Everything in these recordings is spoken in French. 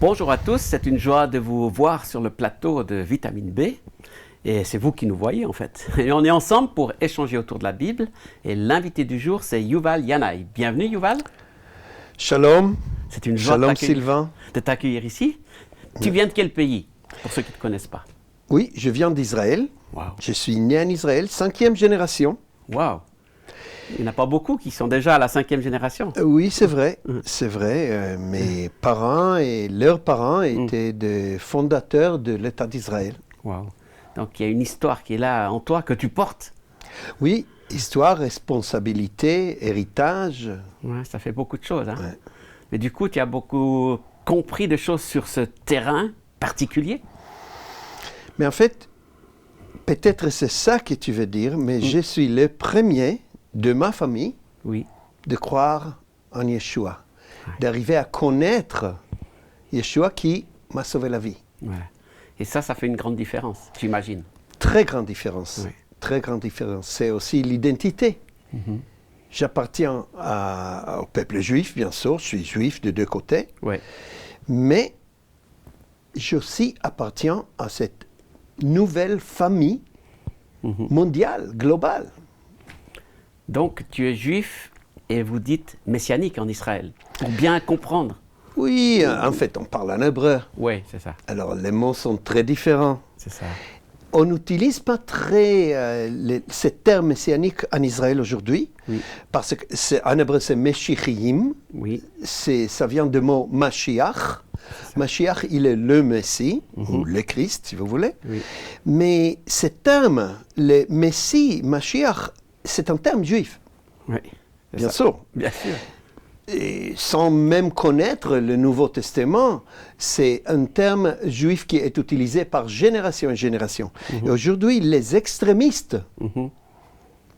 Bonjour à tous, c'est une joie de vous voir sur le plateau de Vitamine B. Et c'est vous qui nous voyez en fait. Et on est ensemble pour échanger autour de la Bible. Et l'invité du jour, c'est Yuval Yanaï. Bienvenue Yuval. Shalom. C'est une joie Shalom Sylvain. de t'accueillir ici. Tu viens de quel pays, pour ceux qui ne te connaissent pas? Oui, je viens d'Israël. Wow. Je suis né en Israël, 5e génération. Wow. Il n'y en a pas beaucoup qui sont déjà à la 5e génération. Oui, c'est vrai. C'est vrai. Mes parents et leurs parents étaient des fondateurs de l'État d'Israël. Wow. Donc il y a une histoire qui est là en toi, que tu portes. Oui, histoire, responsabilité, héritage. Ouais, ça fait beaucoup de choses. Hein? Ouais. Mais du coup, tu as beaucoup compris de choses sur ce terrain particulier. Mais en fait, peut-être c'est ça que tu veux dire, mais je suis le premier de ma famille de croire en Yeshua, d'arriver à connaître Yeshua qui m'a sauvé la vie. Ouais. Et ça fait une grande différence, j'imagine. Très grande différence. Oui. Très grande différence. C'est aussi l'identité. J'appartiens au peuple juif, bien sûr. Je suis juif de deux côtés. Ouais. Mais je aussi appartiens à cette nouvelle famille mondiale, globale. Donc, tu es juif et vous dites messianique en Israël, pour bien comprendre. Oui, en fait, on parle en hébreu. Oui, c'est ça. Alors, les mots sont très différents. C'est ça. On n'utilise pas très ce terme messianique en Israël aujourd'hui, parce que en hébreu, c'est Meshichim. Oui. Ça vient du mot Mashiach. Mashiach, il est le Messie, ou le Christ, si vous voulez. Oui. Mais ce terme, le Messie, Mashiach, c'est un terme juif. Oui. Bien sûr. Bien sûr. Et sans même connaître le Nouveau Testament, c'est un terme juif qui est utilisé par génération en génération. Et aujourd'hui, les extrémistes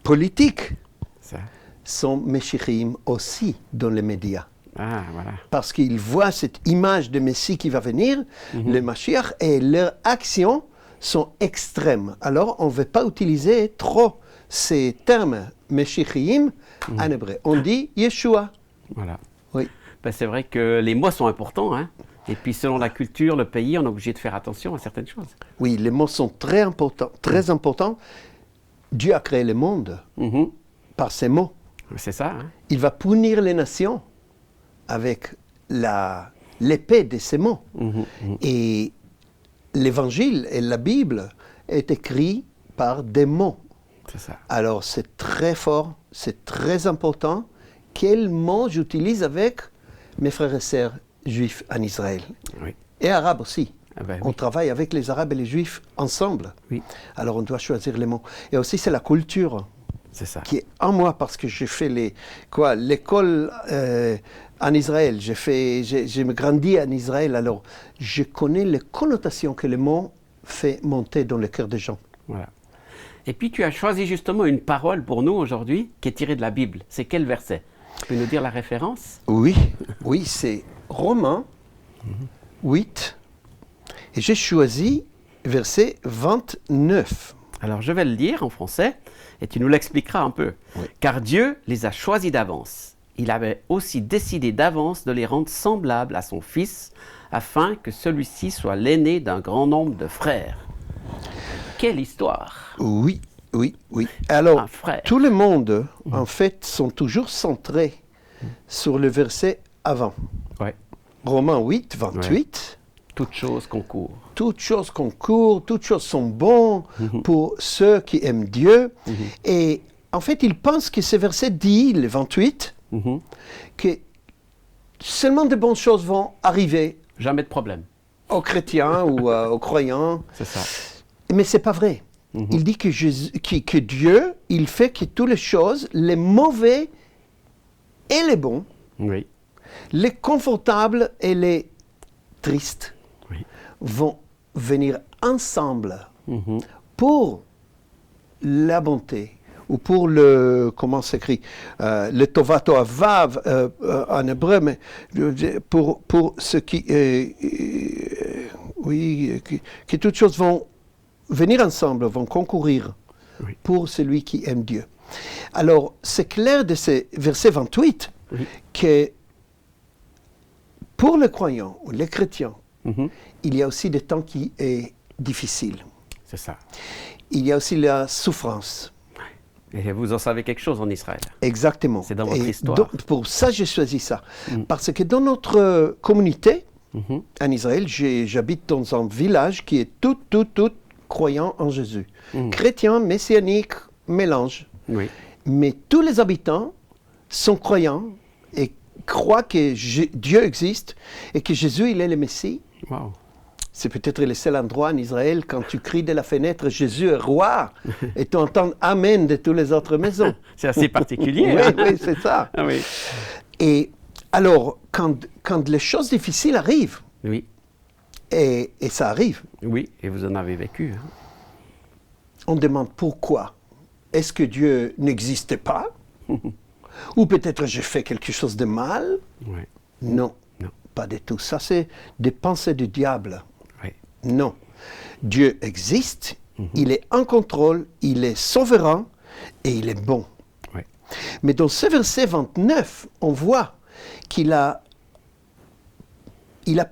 politiques sont Meshichim aussi dans les médias. Ah, voilà. Parce qu'ils voient cette image de Messie qui va venir, le Mashiach, et leurs actions sont extrêmes. Alors, on ne veut pas utiliser trop ces termes Meshichim en hébreu. On dit Yeshua. Voilà. Oui. Ben, c'est vrai que les mots sont importants. Hein? Et puis, selon la culture, le pays, on est obligé de faire attention à certaines choses. Oui, les mots sont très importants. Très importants. Dieu a créé le monde par ces mots. C'est ça. Hein? Il va punir les nations avec l'épée de ces mots. Et l'Évangile et la Bible est écrit par des mots. C'est ça. Alors, c'est très fort, c'est très important. Quels mots j'utilise avec mes frères et sœurs juifs en Israël. Oui. Et arabes aussi. Ah ben, On travaille avec les arabes et les juifs ensemble. Oui. Alors on doit choisir les mots. Et aussi c'est la culture C'est ça. qui est en moi parce que j'ai fait l'école en Israël. J'ai grandi en Israël. Alors je connais les connotations que les mots fait monter dans le cœur des gens. Voilà. Et puis tu as choisi justement une parole pour nous aujourd'hui qui est tirée de la Bible. C'est quel verset? Tu peux nous dire la référence? Oui, c'est Romains 8. Et j'ai choisi verset 29. Alors je vais le lire en français et tu nous l'expliqueras un peu. Oui. Car Dieu les a choisis d'avance. Il avait aussi décidé d'avance de les rendre semblables à son Fils, afin que celui-ci soit l'aîné d'un grand nombre de frères. Quelle histoire! Oui. Alors, tout le monde, en fait, sont toujours centrés sur le verset avant. Ouais. Romains 8, 28. Ouais. Toutes choses concourent. Toutes choses concourent, toutes choses sont bonnes pour ceux qui aiment Dieu. Et en fait, ils pensent que ce verset dit, le 28, que seulement de bonnes choses vont arriver. Jamais de problème. Aux chrétiens ou aux croyants. C'est ça. Mais ce n'est pas vrai. Il dit que Dieu, il fait que toutes les choses, les mauvais et les bons, Oui. les confortables et les tristes, Oui. vont venir ensemble pour la bonté ou pour le, comment s'écrit, le tovato avav en hébreu, mais pour ce qui, que toutes choses vont venir ensemble, vont concourir pour celui qui aime Dieu. Alors, c'est clair de ce verset 28 que pour le croyant ou les chrétiens, il y a aussi des temps qui sont difficiles. C'est ça. Il y a aussi la souffrance. Et vous en savez quelque chose en Israël. Exactement. C'est dans votre histoire. Donc, pour ça, j'ai choisi ça. Parce que dans notre communauté, en Israël, j'habite dans un village qui est tout croyant en Jésus. Chrétien, messianique, mélange. Oui. Mais tous les habitants sont croyants et croient que Dieu existe et que Jésus, il est le Messie. Wow. C'est peut-être le seul endroit en Israël quand tu cries de la fenêtre Jésus est roi et tu entends Amen de toutes les autres maisons. C'est assez particulier. Oui, c'est ça. Ah, oui. Et alors, quand les choses difficiles arrivent, Oui. et ça arrive, Oui, et vous en avez vécu. Hein. on demande pourquoi. Est-ce que Dieu n'existe pas? Ou peut-être j'ai fait quelque chose de mal? Oui. Non, Non. pas du tout. Ça, c'est des pensées du diable. Oui. Non. Dieu existe, il est en contrôle, il est souverain et il est bon. Oui. Mais dans ce verset 29, on voit qu'il a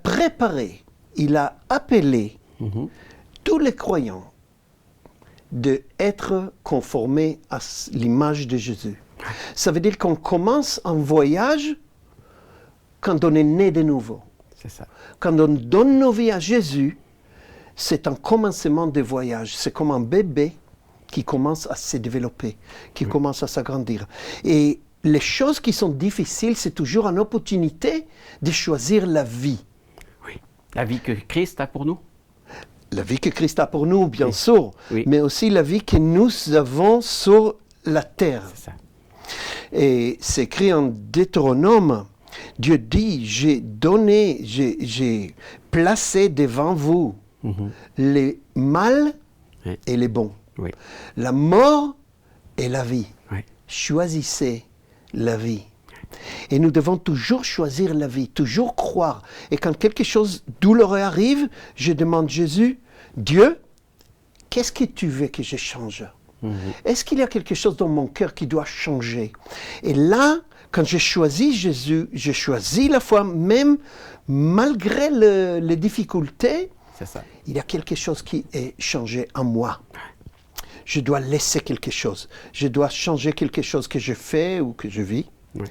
préparé, il a appelé tous les croyants d'être conformés à l'image de Jésus. Ça veut dire qu'on commence un voyage quand on est né de nouveau. C'est ça. Quand on donne nos vies à Jésus, c'est un commencement de voyage. C'est comme un bébé qui commence à se développer, qui commence à s'agrandir. Et les choses qui sont difficiles, c'est toujours une opportunité de choisir la vie. Oui. La vie que Christ a pour nous. La vie que Christ a pour nous, bien sûr, Oui. mais aussi la vie que nous avons sur la terre. C'est ça. Et c'est écrit en Deutéronome, Dieu dit, j'ai placé devant vous les mal et les bons, Oui. la mort et la vie. Oui. Choisissez la vie. Et nous devons toujours choisir la vie, toujours croire. Et quand quelque chose douloureux arrive, je demande Jésus, Dieu, qu'est-ce que tu veux que je change? Est-ce qu'il y a quelque chose dans mon cœur qui doit changer? Et là, quand j'ai choisi Jésus, j'ai choisi la foi, même malgré les difficultés, C'est ça. il y a quelque chose qui est changé en moi. Je dois laisser quelque chose. Je dois changer quelque chose que je fais ou que je vis. Oui.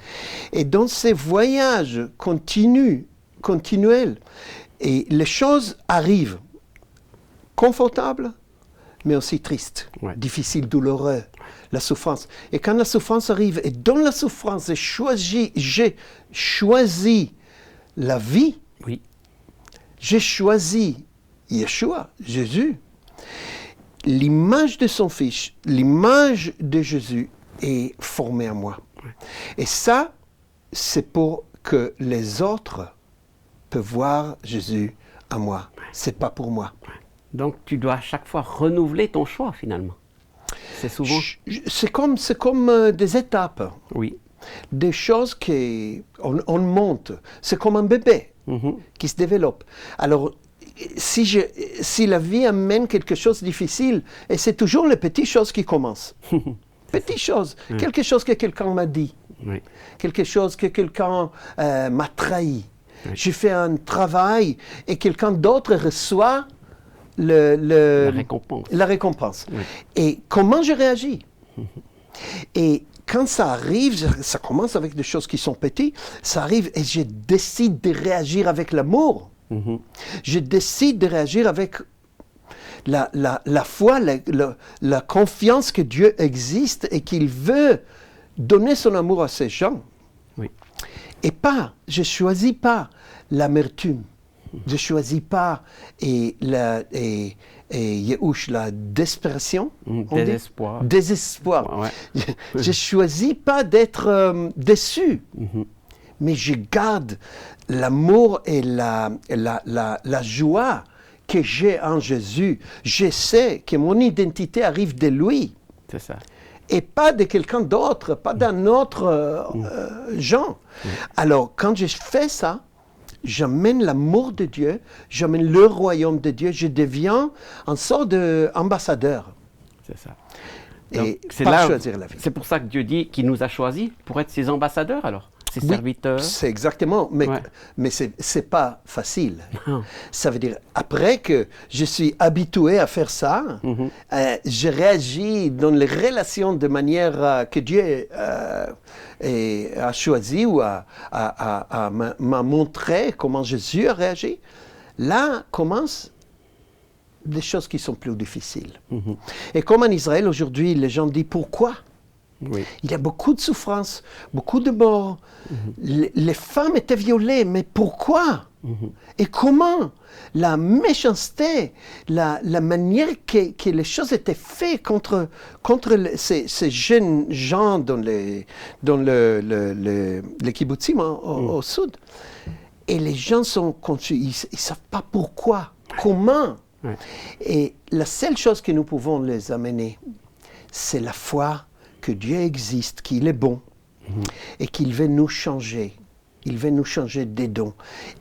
Et dans ces voyages continuels, et les choses arrivent confortables, mais aussi tristes, difficiles, douloureuses, la souffrance. Et quand la souffrance arrive, et dans la souffrance, j'ai choisi la vie, Oui. j'ai choisi Yeshua, Jésus, l'image de son Fils, l'image de Jésus est formée en moi. Et ça, c'est pour que les autres peuvent voir Jésus en moi. C'est pas pour moi. Donc tu dois à chaque fois renouveler ton choix finalement. C'est souvent. C'est comme des étapes. Oui. Des choses qu'on monte. C'est comme un bébé qui se développe. Alors, si la vie amène quelque chose de difficile, et c'est toujours les petites choses qui commencent. Petites choses. Quelque chose que quelqu'un m'a dit. Oui. Quelque chose que quelqu'un m'a trahi. J'ai fait un travail et quelqu'un d'autre reçoit la récompense. La récompense. Oui. Et comment je réagis? Et quand ça arrive, ça commence avec des choses qui sont petites, ça arrive et je décide de réagir avec l'amour. Je décide de réagir avec la foi, la confiance que Dieu existe et qu'il veut donner son amour à ces gens. Oui. Et je ne choisis pas l'amertume. Je ne choisis pas la desperation. Désespoir. Désespoir. Ouais. Je ne choisis pas d'être déçu. Mais je garde l'amour et la joie que j'ai en Jésus. Je sais que mon identité arrive de lui. C'est ça. Et pas de quelqu'un d'autre, pas d'un autre genre. Alors, quand je fais ça, j'amène l'amour de Dieu, j'amène le royaume de Dieu, je deviens une sorte d'ambassadeur. C'est ça. Et c'est pas là, choisir la vie. C'est pour ça que Dieu dit qu'il nous a choisis pour être ses ambassadeurs alors. ses serviteurs. C'est exactement, mais c'est pas facile. Non. Ça veut dire, après que je suis habitué à faire ça, je réagis dans les relations de manière que Dieu a choisi ou m'a montré comment Jésus a réagi. Là commencent des choses qui sont plus difficiles. Et comme en Israël aujourd'hui, les gens disent pourquoi? Oui. Il y a beaucoup de souffrances, beaucoup de morts. Les femmes étaient violées, mais pourquoi? Et comment? La méchanceté, la manière que les choses étaient faites contre ces jeunes gens dans les kibbutzim au sud. Et les gens sont confus, ils ne savent pas pourquoi, comment. Ouais. Et la seule chose que nous pouvons les amener, c'est la foi que Dieu existe, qu'il est bon, et qu'il veut nous changer. Il veut nous changer des dons.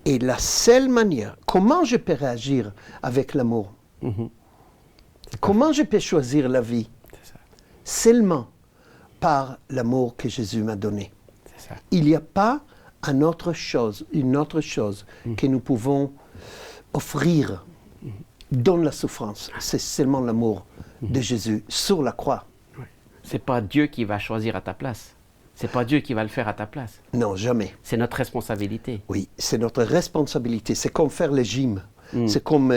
Et la seule manière, comment je peux réagir avec l'amour? Comment je peux choisir la vie? Seulement par l'amour que Jésus m'a donné. Il n'y a pas une autre chose que nous pouvons offrir dans la souffrance. C'est seulement l'amour de Jésus sur la croix. C'est pas Dieu qui va choisir à ta place. C'est pas Dieu qui va le faire à ta place. Non, jamais. C'est notre responsabilité. Oui, c'est notre responsabilité. C'est comme faire le gym. C'est comme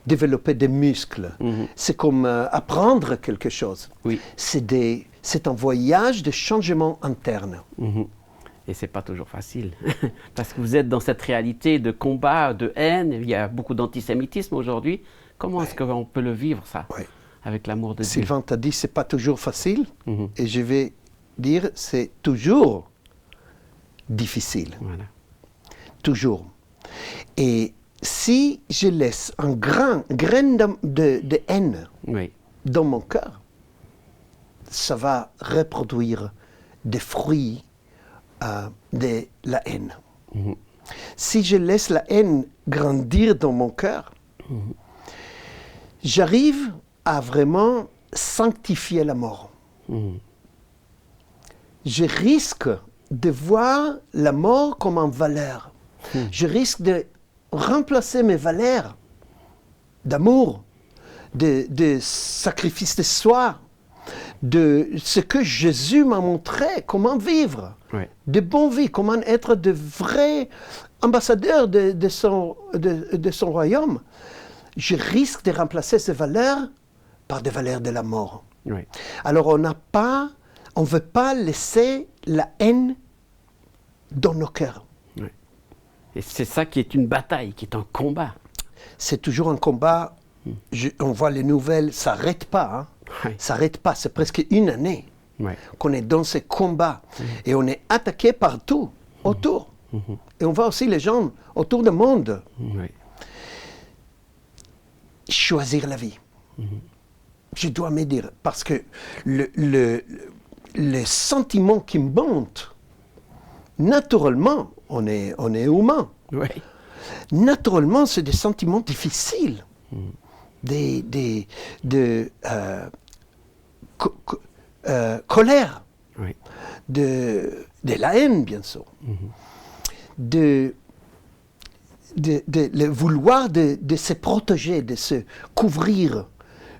développer des muscles. C'est comme apprendre quelque chose. Oui. C'est un voyage de changement interne. Et c'est pas toujours facile. Parce que vous êtes dans cette réalité de combat, de haine. Il y a beaucoup d'antisémitisme aujourd'hui. Comment est-ce qu'on peut le vivre, ça, avec l'amour de Dieu? Sylvain t'a dit, c'est pas toujours facile. Et je vais dire, c'est toujours difficile. Voilà. Toujours. Et si je laisse un grain de haine dans mon cœur, ça va reproduire des fruits de la haine. Si je laisse la haine grandir dans mon cœur, j'arrive à vraiment sanctifier la mort. Je risque de voir la mort comme une valeur. Je risque de remplacer mes valeurs d'amour, de sacrifice de soi, de ce que Jésus m'a montré, comment vivre, de bonne vie, comment être de vrais ambassadeurs de son royaume. Je risque de remplacer ces valeurs par des valeurs de la mort. Alors on ne veut pas laisser la haine dans nos cœurs. Et c'est ça qui est une bataille, qui est un combat. C'est toujours un combat. On voit les nouvelles, ça n'arrête pas. Ça n'arrête pas. C'est presque une année qu'on est dans ce combat. Et on est attaqué partout, autour. Et on voit aussi les gens autour du monde. Choisir la vie. Je dois me dire, parce que le sentiment qui me monte, naturellement, on est humain. Naturellement, c'est des sentiments difficiles. De colère, de la haine, bien sûr, de vouloir de se protéger, de se couvrir,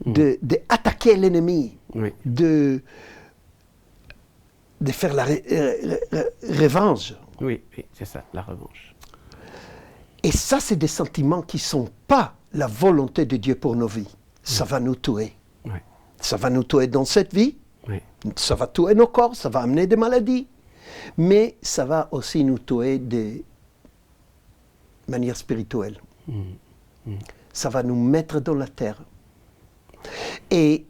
d'attaquer l'ennemi, de faire la revanche. Oui, c'est ça, la revanche. Et ça, c'est des sentiments qui ne sont pas la volonté de Dieu pour nos vies. Ça va nous tuer. Ça va nous tuer dans cette vie. Ça va tuer nos corps, ça va amener des maladies. Mais ça va aussi nous tuer de manière spirituelle. Ça va nous mettre dans la terre. Et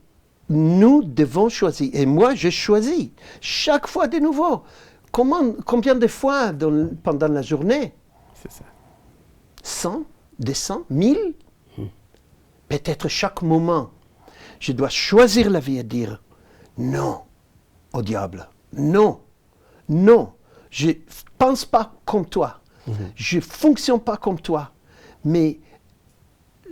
nous devons choisir. Et moi, je choisis chaque fois de nouveau. Combien de fois pendant la journée? C'est ça. 100, 200, 1000? Peut-être chaque moment, je dois choisir la vie et dire non au diable. Non, non, je ne pense pas comme toi. Je ne fonctionne pas comme toi. Mais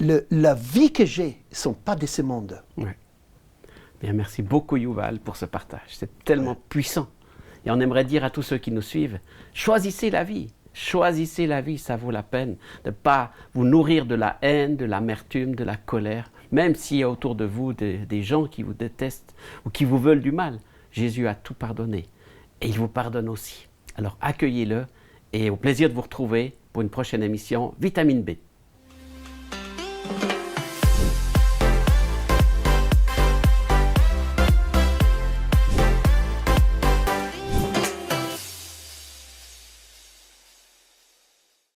la vie que j'ai ne sont pas de ce monde. Bien, merci beaucoup, Yuval, pour ce partage. C'est tellement puissant. Et on aimerait dire à tous ceux qui nous suivent, choisissez la vie. Choisissez la vie, ça vaut la peine de ne pas vous nourrir de la haine, de l'amertume, de la colère, même s'il y a autour de vous des gens qui vous détestent ou qui vous veulent du mal. Jésus a tout pardonné et il vous pardonne aussi. Alors accueillez-le et au plaisir de vous retrouver pour une prochaine émission Vitamine B.